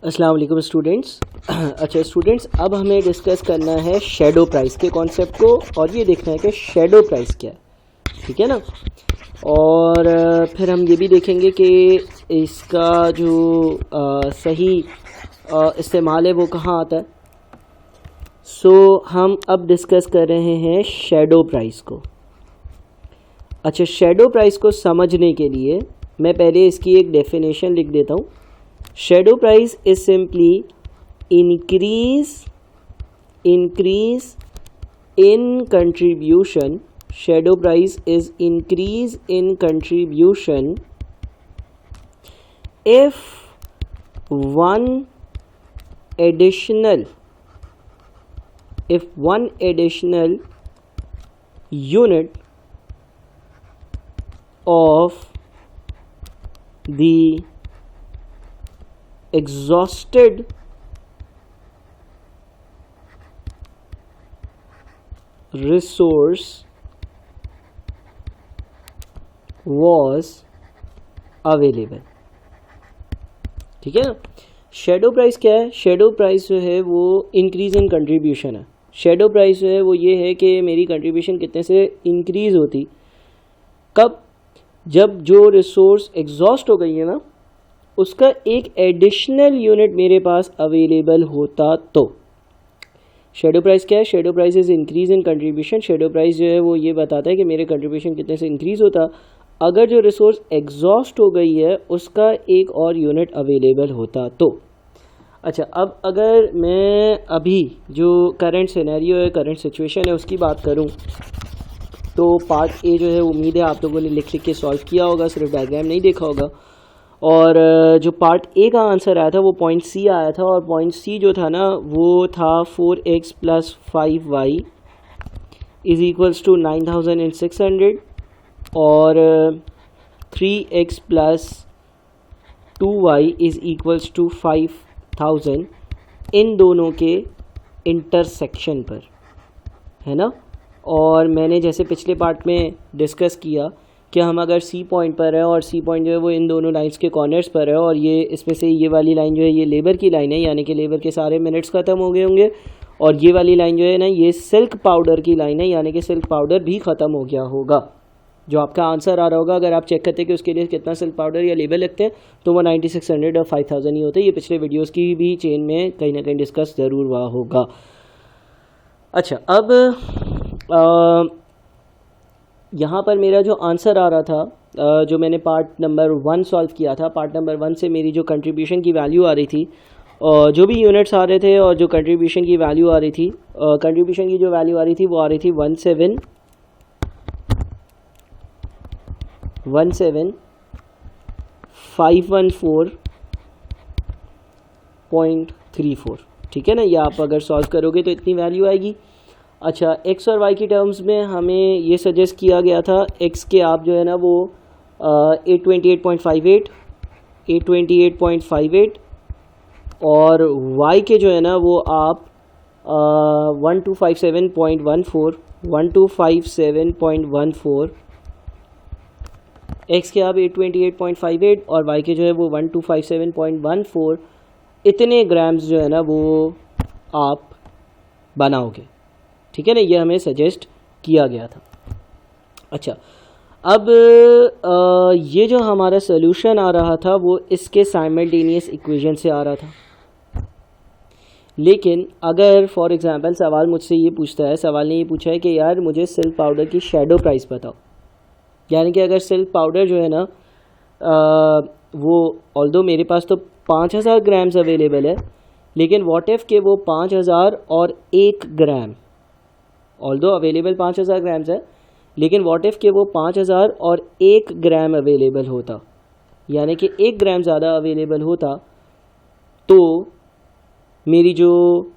अस्सलाम वालेकुम स्टूडेंट्स। अच्छा स्टूडेंट्स, अब हमें डिस्कस करना है शेडो प्राइस के कॉन्सेप्ट को और ये देखना है कि शेडो प्राइस क्या है, ठीक है ना। और फिर हम ये भी देखेंगे कि इसका जो सही इस्तेमाल है वो कहाँ आता है। सो हम अब डिस्कस कर रहे हैं शेडो प्राइस को। अच्छा, शेडो प्राइस को समझने के लिए मैं पहले इसकी एक डेफिनेशन लिख देता हूँ। Shadow price is simply increase in contribution. Shadow price is increase in contribution if one additional unit of the exhausted resource was available। ठीक है ना। शेडो प्राइस क्या है? शेडो प्राइस जो है वो इंक्रीज इन कंट्रीब्यूशन है। शेडो प्राइस जो है वो ये है कि मेरी कंट्रीब्यूशन कितने से इंक्रीज होती, कब? जब जो रिसोर्स एग्जॉस्ट हो गई है ना, उसका एक एडिशनल यूनिट मेरे पास अवेलेबल होता तो। शेडो प्राइस क्या है? Shadow price is increase in contribution. Shadow price जो है वो ये बताता है कि मेरे कंट्रीब्यूशन कितने से इंक्रीज होता अगर जो रिसोर्स एग्जॉस्ट हो गई है उसका एक और यूनिट अवेलेबल होता तो। अच्छा, अब अगर मैं अभी जो करंट सिनेरियो है, करंट सिचुएशन है, उसकी बात करूं तो पार्ट ए जो है उम्मीद है आप लोगों ने लिख के सॉल्व किया होगा, सिर्फ डायग्राम नहीं देखा होगा। और जो पार्ट ए का आंसर आया था वो पॉइंट सी आया था, और पॉइंट सी जो था ना वो था 4x + 5y is equals to 9600 और 3x + 2y is equals to 5000 इन दोनों के इंटरसेक्शन पर, है ना। और मैंने जैसे पिछले पार्ट में डिस्कस किया कि हम अगर सी पॉइंट पर है और सी पॉइंट जो है वो इन दोनों लाइंस के कॉर्नर्स पर है, और ये इसमें से ये वाली लाइन जो है ये लेबर की लाइन है, यानी कि लेबर के सारे मिनट्स ख़त्म हो गए होंगे, और ये वाली लाइन जो है ना ये सिल्क पाउडर की लाइन है, यानी कि सिल्क पाउडर भी ख़त्म हो गया होगा। जो आपका आंसर आ रहा होगा अगर आप चेक करते हैं कि उसके लिए कितना सिल्क पाउडर या लेबर लगते हैं तो वो 9600 और 5000 ही होते हैं। ये पिछले वीडियोज़ की भी चेन में कहीं ना कहीं डिस्कस ज़रूर हुआ होगा। अच्छा, अब यहाँ पर मेरा जो आंसर आ रहा था, जो मैंने पार्ट नंबर 1 सॉल्व किया था, पार्ट नंबर 1 से मेरी जो कंट्रीब्यूशन की वैल्यू आ रही थी, जो भी यूनिट्स आ रहे थे और जो कंट्रीब्यूशन की वैल्यू आ रही थी, कंट्रीब्यूशन की जो वैल्यू आ रही थी वो आ रही थी 17514.34। ठीक है ना। ये आप अगर सॉल्व करोगे तो इतनी वैल्यू आएगी। अच्छा, एक्स और वाई की टर्म्स में हमें ये सजेस्ट किया गया था, एक्स के आप जो है ना वो 828.58 और वाई के जो है ना वो आप 1257.14 एक्स के आप 828.58 और वाई के जो है वो 1257.14 इतने ग्राम्स जो है ना वो आप बनाओगे। ठीक है ना, ये हमें सजेस्ट किया गया था। अच्छा, अब ये जो हमारा सोल्यूशन आ रहा था वो इसके साइमल्टेनियस इक्वेशन से आ रहा था। लेकिन अगर फॉर एग्जांपल सवाल मुझसे ये पूछता है, सवाल ने ये पूछा है कि यार मुझे सिल्क पाउडर की शेडो प्राइस बताओ, यानी कि अगर सिल्क पाउडर जो है ना वो ऑल्दो मेरे पास तो 5000 ग्राम्स अवेलेबल है, लेकिन व्हाट इफ के वो 5000 और 1 ग्राम, ऑल्दो अवेलेबल 5000 ग्राम्स है, लेकिन व्हाट इफ के वो 5000 और 1 ग्राम अवेलेबल होता, यानी कि 1 ग्राम ज़्यादा अवेलेबल होता, तो मेरी जो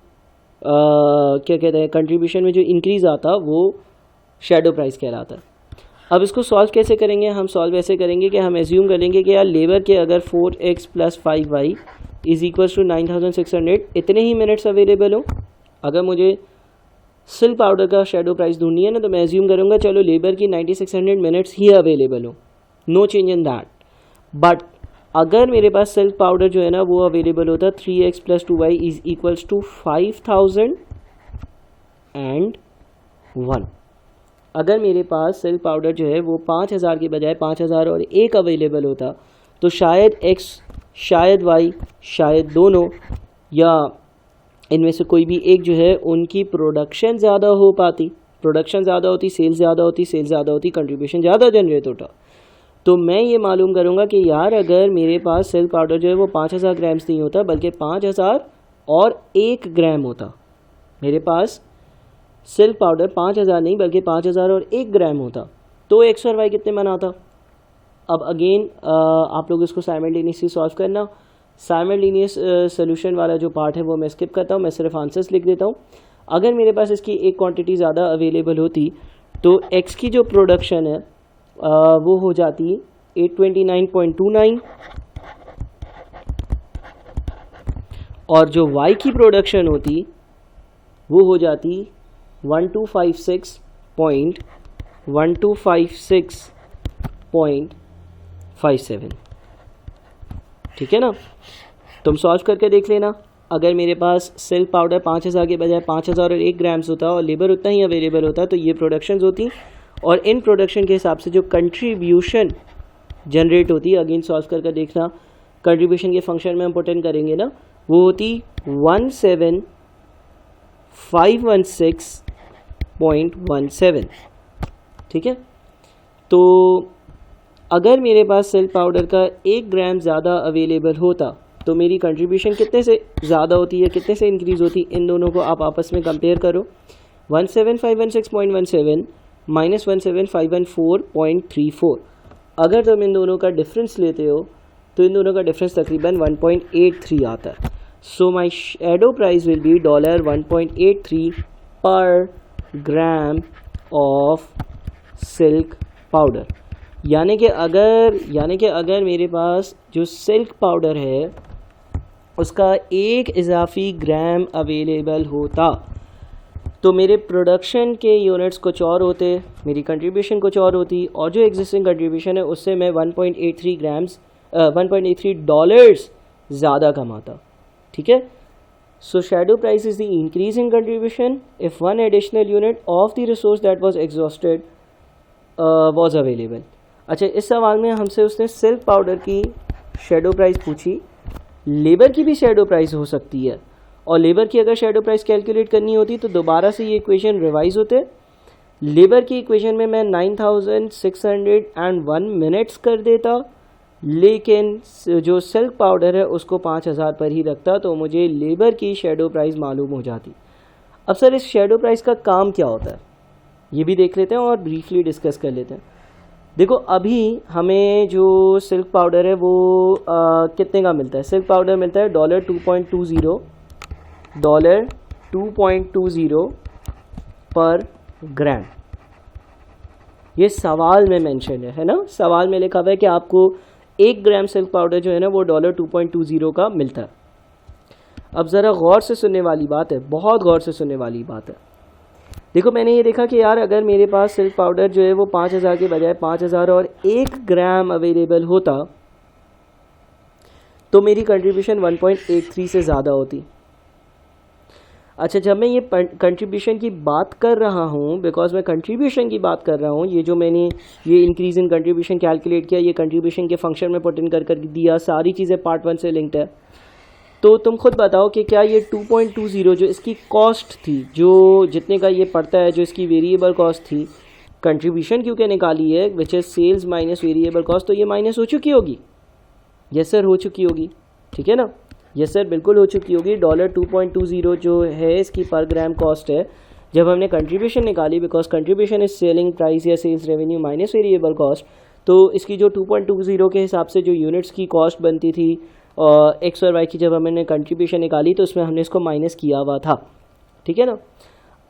क्या कहते हैं कंट्रीब्यूशन में जो इंक्रीज़ आता वो शेडो प्राइस कहलाता है। अब इसको सॉल्व कैसे करेंगे? हम सॉल्व ऐसे करेंगे कि हम एज्यूम करेंगे कि यार लेबर के अगर 4x + 5y is equals to 9600 इतने ही मिनट्स अवेलेबल हो। अगर मुझे सिल्क पाउडर का शेडो प्राइस ढूंढनी है ना, तो मैं एज्यूम करूँगा चलो लेबर की 9600 मिनट्स ही अवेलेबल हो, no change in that. But अगर मेरे पास सिल्क पाउडर जो है ना वो अवेलेबल होता 3x + 2y is equals to 5001। अगर मेरे पास सिल्क पाउडर जो है वो 5000 के बजाय 5001 अवेलेबल होता तो शायद x, शायद y, शायद दोनों, या इनमें से कोई भी एक जो है उनकी प्रोडक्शन ज़्यादा हो पाती। प्रोडक्शन ज़्यादा होती, सेल्स ज़्यादा होती, सेल्स ज़्यादा होती, कंट्रीब्यूशन ज़्यादा जनरेट होता। तो मैं ये मालूम करूँगा कि यार अगर मेरे पास सिल्क पाउडर जो है वो 5000 ग्राम्स नहीं होता बल्कि 5001 ग्राम होता, मेरे पास सिल्क पाउडर 5000 नहीं बल्कि 5001 ग्राम होता, तो एक्स और वाई कितने बनाता। अब अगेन आप लोग इसको साइमल्टेनियसली सॉल्व करना। साइमल्टेनियस सोल्यूशन वाला जो पार्ट है वो मैं स्किप करता हूँ, मैं सिर्फ आंसर्स लिख देता हूँ। अगर मेरे पास इसकी एक क्वांटिटी ज़्यादा अवेलेबल होती तो एक्स की जो प्रोडक्शन है वो हो जाती 829.29 और जो वाई की प्रोडक्शन होती वो हो जाती 1256.57। ठीक है ना, तुम सॉल्व करके देख लेना। अगर मेरे पास सिल्क पाउडर 5000 के बजाय 5001 ग्राम्स होता और लेबर उतना ही अवेलेबल होता तो ये प्रोडक्शंस होती और इन प्रोडक्शन के हिसाब से जो कंट्रीब्यूशन जनरेट होती, अगेन सॉल्व करके देखना, कंट्रीब्यूशन के फंक्शन में हम पुट इन करेंगे ना, वो होती 17516.17। ठीक है, तो अगर मेरे पास सिल्क पाउडर का 1 ग्राम ज़्यादा अवेलेबल होता तो मेरी कंट्रीब्यूशन कितने से ज़्यादा होती है, कितने से इंक्रीज़ होती, इन दोनों को आप आपस में कंपेयर करो। 17516.17 माइनस 17514.34। अगर तुम इन दोनों का डिफरेंस लेते हो तो इन दोनों का डिफरेंस तकरीबन 1.83 आता है। सो माई शैडो प्राइस विल बी $1.83 पर ग्राम ऑफ सिल्क पाउडर। यानी कि अगर मेरे पास जो सिल्क पाउडर है उसका 1 इजाफी ग्राम अवेलेबल होता तो मेरे प्रोडक्शन के यूनिट्स कुछ और होते, मेरी कंट्रीब्यूशन कुछ और होती और जो एग्जिस्टिंग कंट्रीब्यूशन है उससे मैं 1.83 डॉलर्स ज़्यादा कमाता। ठीक है, so shadow price is the increase in contribution if one additional unit of the resource that was exhausted was available. अच्छा, इस सवाल में हमसे उसने सिल्क पाउडर की शैडो प्राइस पूछी, लेबर की भी शैडो प्राइस हो सकती है और लेबर की अगर शैडो प्राइस कैलकुलेट करनी होती तो दोबारा से ये इक्वेशन रिवाइज होते। लेबर की इक्वेशन में मैं 9601 मिनट्स कर देता, लेकिन जो सिल्क पाउडर है उसको 5000 पर ही रखता तो मुझे लेबर की शैडो प्राइस मालूम हो जाती। अब सर इस शैडो प्राइस का काम क्या होता है ये भी देख लेते हैं और ब्रीफली डिस्कस कर लेते हैं। देखो अभी हमें जो सिल्क पाउडर है वो कितने का मिलता है, सिल्क पाउडर मिलता है $2.20 पर ग्राम। ये सवाल में मेंशन है ना, सवाल में लिखा हुआ है कि आपको 1 ग्राम सिल्क पाउडर जो है ना वो $2.20 का मिलता है। अब ज़रा गौर से सुनने वाली बात है, बहुत गौर से सुनने वाली बात है। देखो मैंने ये देखा कि यार अगर मेरे पास सिल्क पाउडर जो है वो 5000 के बजाय 5001 ग्राम अवेलेबल होता तो मेरी कंट्रीब्यूशन 1.83 से ज़्यादा होती। अच्छा, जब मैं ये कंट्रीब्यूशन की बात कर रहा हूँ, बिकॉज मैं कंट्रीब्यूशन की बात कर रहा हूँ, ये जो मैंने ये इंक्रीज़ इन कंट्रीब्यूशन कैलकुलेट किया, ये कंट्रीब्यूशन के फंक्शन में पुट इन कर दिया, सारी चीज़ें पार्ट 1 से लिंक्ड है। तो तुम खुद बताओ कि क्या ये 2.20 जो इसकी कॉस्ट थी, जो जितने का ये पड़ता है, जो इसकी वेरिएबल कॉस्ट थी, कंट्रीब्यूशन क्योंकि निकाली है which is sales minus variable cost, तो ये माइनस हो चुकी होगी। यस सर, हो चुकी होगी। ठीक है ना, यस सर, बिल्कुल हो चुकी होगी। $2.20 जो है इसकी पर ग्राम कॉस्ट है जब हमने कंट्रीब्यूशन निकाली, because contribution is selling price या sales revenue minus variable cost. तो इसकी जो 2.20 के हिसाब से जो यूनिट्स की कॉस्ट बनती थी एक्स और वाई की, जब हमने कंट्रीब्यूशन निकाली तो उसमें हमने इसको माइनस किया हुआ था। ठीक है ना,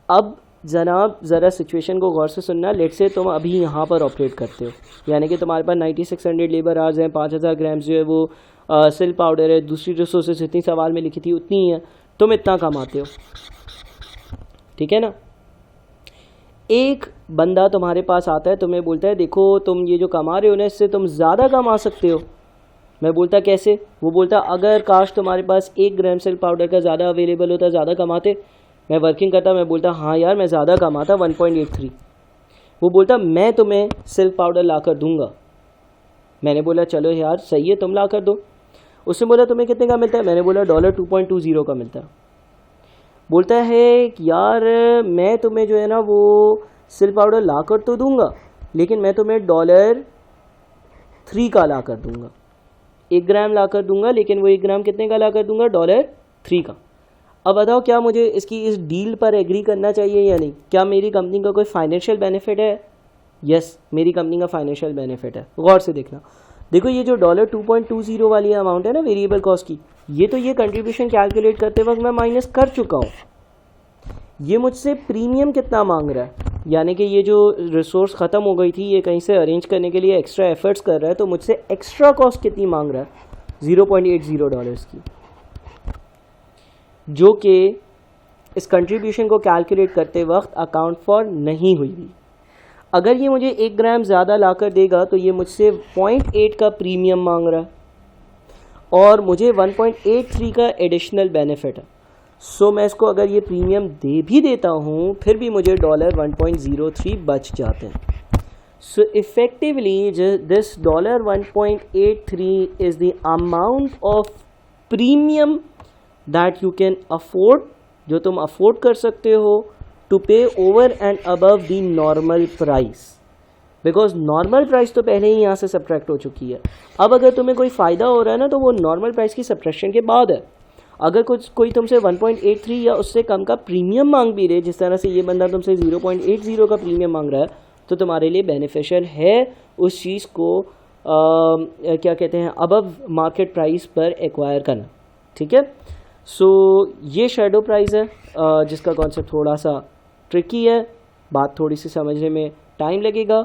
अब जनाब ज़रा सिचुएशन को गौर से सुनना। लेट से तुम अभी यहाँ पर ऑपरेट करते हो, यानी कि तुम्हारे पास 9600 लेबर आवर्स हैं, 5000 ग्राम्स जो है वो सिल्क पाउडर है, दूसरी रिसोर्सेज जितनी सवाल में लिखी थी उतनी ही है, तुम इतना कमाते हो। ठीक है ना, एक बंदा तुम्हारे पास आता है, तुम्हें बोलता है देखो तुम ये जो कमा रहे हो ना इससे तुम ज़्यादा कमा सकते हो, मैं बोलता कैसे, वो बोलता अगर काश तुम्हारे पास 1 ग्राम सिल्क पाउडर का ज़्यादा अवेलेबल होता, ज़्यादा कमाते। मैं वर्किंग करता, मैं बोलता हाँ यार मैं ज़्यादा कमाता 1.83। वो बोलता मैं तुम्हें सिल्क पाउडर ला कर दूँगा। मैंने बोला चलो यार सही है, तुम ला कर दो। उसने बोला तुम्हें कितने का मिलता है? मैंने बोला $2.20 का मिलता है। बोलता है यार मैं तुम्हें जो है ना वो सिल्क पाउडर ला कर तो दूँगा, लेकिन मैं तुम्हें $3 का ला कर दूँगा। 1 ग्राम ला कर दूँगा, लेकिन वो 1 ग्राम कितने का ला कर दूँगा? $3 का। अब बताओ क्या मुझे इसकी इस डील पर एग्री करना चाहिए या नहीं? क्या मेरी कंपनी का कोई फाइनेंशियल बेनिफिट है? यस, मेरी कंपनी का फाइनेंशियल बेनिफिट है। गौर से देखना, देखो ये जो $2.20 वाली अमाउंट है ना वेरिएबल कॉस्ट की, ये तो ये कंट्रीब्यूशन कैलकुलेट करते वक्त मैं माइनस कर चुका हूँ। ये मुझसे प्रीमियम कितना मांग रहा है, यानी कि ये जो रिसोर्स ख़त्म हो गई थी ये कहीं से अरेंज करने के लिए एक्स्ट्रा एफर्ट्स कर रहा है, तो मुझसे एक्स्ट्रा कॉस्ट कितनी मांग रहा है? $0.80 की, जो कि इस कंट्रीब्यूशन को कैलकुलेट करते वक्त अकाउंट फॉर नहीं हुई थी। अगर ये मुझे 1 ग्राम ज़्यादा ला कर देगा तो ये मुझसे 0.8 का प्रीमियम मांग रहा है और मुझे 1.83 का एडिशनल बेनिफिट है। सो मैं इसको अगर ये प्रीमियम दे भी देता हूँ फिर भी मुझे $1.03 बच जाते हैं। सो effectively this $1.83 is the amount of premium that you can afford, जो तुम अफोर्ड कर सकते हो टू पे over and above the normal price, because normal price तो पहले ही यहाँ से सब्ट्रैक्ट हो चुकी है। अब अगर तुम्हें कोई फ़ायदा हो रहा है ना तो वो नॉर्मल प्राइस की सब्ट्रैक्शन के बाद है। अगर कोई तुमसे 1.83 या उससे कम का प्रीमियम मांग भी रहे, जिस तरह से ये बंदा तुमसे 0.80 का प्रीमियम मांग रहा है, तो तुम्हारे लिए बेनिफिशियल है उस चीज़ को क्या कहते हैं अबव मार्केट प्राइस पर एक्वायर करना। ठीक है, सो ये शैडो प्राइस है जिसका कॉन्सेप्ट थोड़ा सा ट्रिकी है, बात थोड़ी सी समझने में टाइम लगेगा।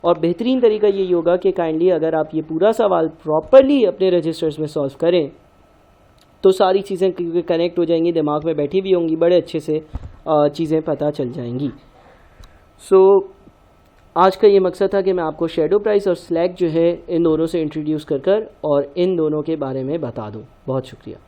और बेहतरीन तरीका ये होगा कि काइंडली अगर आप ये पूरा सवाल प्रॉपरली अपने रजिस्टर्स में सॉल्व करें तो सारी चीज़ें क्योंकि कनेक्ट हो जाएंगी, दिमाग में बैठी भी होंगी, बड़े अच्छे से चीज़ें पता चल जाएंगी। सो आज का ये मकसद था कि मैं आपको शैडो प्राइस और स्लैग जो है इन दोनों से इंट्रोड्यूस कर और इन दोनों के बारे में बता दूं। बहुत शुक्रिया।